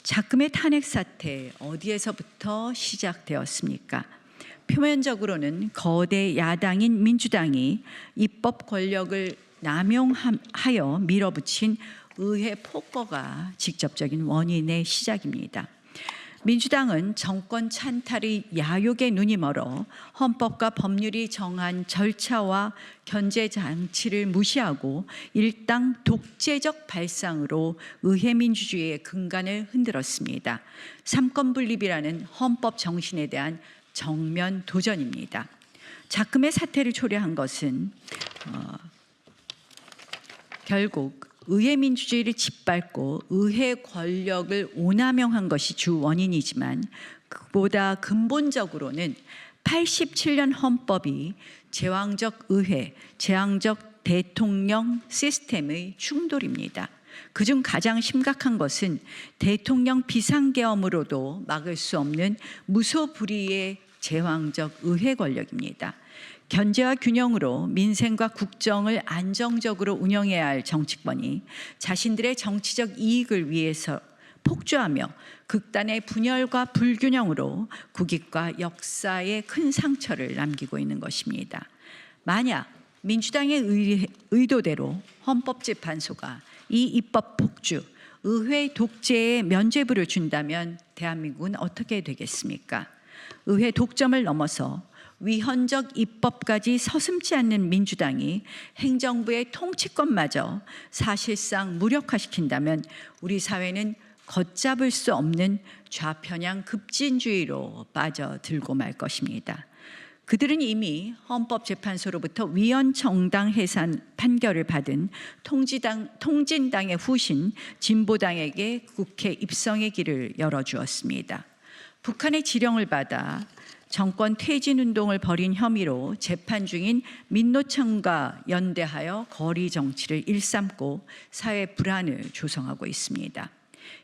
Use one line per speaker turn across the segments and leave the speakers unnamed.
작금의 탄핵 사태 어디에서부터 시작되었습니까? 표면적으로는 거대 야당인 민주당이 입법 권력을 남용하여 밀어붙인 의회 폭거가 직접적인 원인의 시작입니다. 민주당은 정권 찬탈의 야욕에 눈이 멀어 헌법과 법률이 정한 절차와 견제 장치를 무시하고 일당 독재적 발상으로 의회 민주주의의 근간을 흔들었습니다. 삼권분립이라는 헌법 정신에 대한 정면 도전입니다. 작금의 사태를 초래한 것은 결국 의회 민주주의를 짓밟고 의회 권력을 오남용한 것이 주 원인이지만 그보다 근본적으로는 87년 헌법이 제왕적 의회, 제왕적 대통령 시스템의 충돌입니다. 그중 가장 심각한 것은 대통령 비상계엄으로도 막을 수 없는 무소불위의 제왕적 의회 권력입니다. 견제와 균형으로 민생과 국정을 안정적으로 운영해야 할 정치권이 자신들의 정치적 이익을 위해서 폭주하며 극단의 분열과 불균형으로 국익과 역사에 큰 상처를 남기고 있는 것입니다. 만약 민주당의 의도대로 헌법재판소가 이 입법 폭주, 의회 독재에 면죄부를 준다면 대한민국은 어떻게 되겠습니까? 의회 독점을 넘어서 위헌적 입법까지 서슴지 않는 민주당이 행정부의 통치권마저 사실상 무력화시킨다면 우리 사회는 걷잡을 수 없는 좌편향 급진주의로 빠져들고 말 것입니다. 그들은 이미 헌법재판소로부터 위헌정당 해산 판결을 받은 통진당의 후신 진보당에게 국회 입성의 길을 열어주었습니다. 북한의 지령을 받아 정권 퇴진운동을 벌인 혐의로 재판 중인 민노총과 연대하여 거리 정치를 일삼고 사회 불안을 조성하고 있습니다.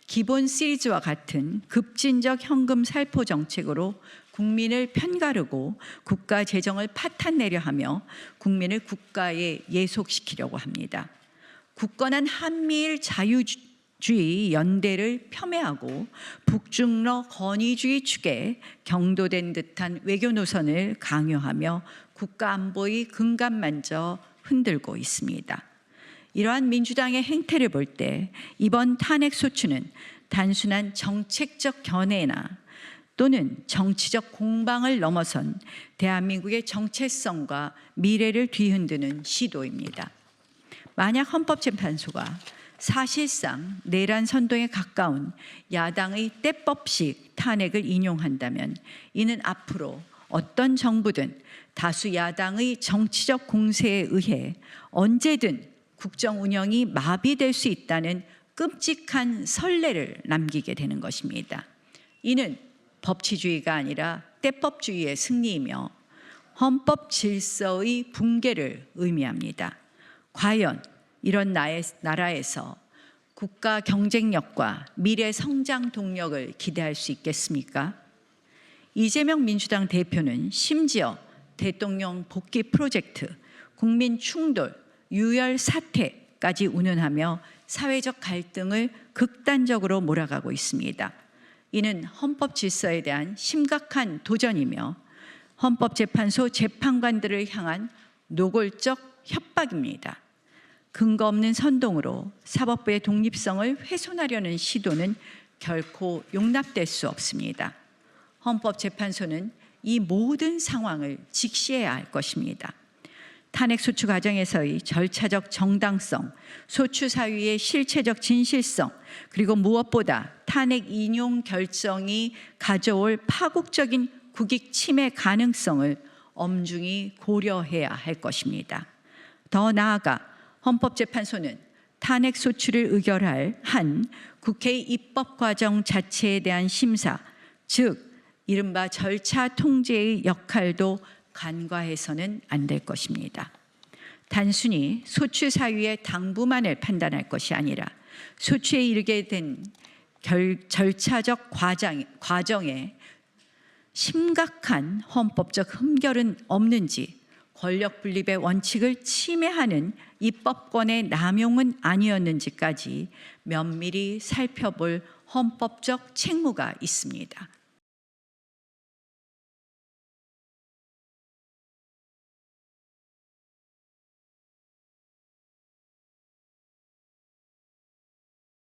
기본 시리즈와 같은 급진적 현금 살포 정책으로 국민을 편가르고 국가 재정을 파탄내려 하며 국민을 국가에 예속시키려고 합니다. 굳건한 한미일 자유주의 연대를 폄훼하고 북중러 권위주의 축에 경도된 듯한 외교 노선을 강요하며 국가 안보의 근간만저 흔들고 있습니다. 이러한 민주당의 행태를 볼 때 이번 탄핵 소추는 단순한 정책적 견해나 또는 정치적 공방을 넘어선 대한민국의 정체성과 미래를 뒤흔드는 시도입니다. 만약 헌법재판소가 사실상 내란 선동에 가까운 야당의 때법식 탄핵을 인용한다면 이는 앞으로 어떤 정부든 다수 야당의 정치적 공세에 의해 언제든 국정 운영이 마비될 수 있다는 끔찍한 선례를 남기게 되는 것입니다. 이는 법치주의가 아니라 때법주의의 승리이며 헌법 질서의 붕괴를 의미합니다. 과연 이런 나라에서 국가 경쟁력과 미래 성장 동력을 기대할 수 있겠습니까? 이재명 민주당 대표는 심지어 대통령 복귀 프로젝트, 국민 충돌, 유혈 사태까지 운운하며 사회적 갈등을 극단적으로 몰아가고 있습니다. 이는 헌법 질서에 대한 심각한 도전이며 헌법재판소 재판관들을 향한 노골적 협박입니다. 근거 없는 선동으로 사법부의 독립성을 훼손하려는 시도는 결코 용납될 수 없습니다. 헌법재판소는 이 모든 상황을 직시해야 할 것입니다. 탄핵 소추 과정에서의 절차적 정당성, 소추 사유의 실체적 진실성, 그리고 무엇보다 탄핵 인용 결정이 가져올 파국적인 국익 침해 가능성을 엄중히 고려해야 할 것입니다. 더 나아가 헌법재판소는 탄핵 소추를 의결할 한 국회의 입법 과정 자체에 대한 심사, 즉 이른바 절차 통제의 역할도 간과해서는 안 될 것입니다. 단순히 소추 사유의 당부만을 판단할 것이 아니라 소추에 이르게 된 절차적 과정에 심각한 헌법적 흠결은 없는지 권력 분립의 원칙을 침해하는 입법권의 남용은 아니었는지까지 면밀히 살펴볼 헌법적 책무가 있습니다.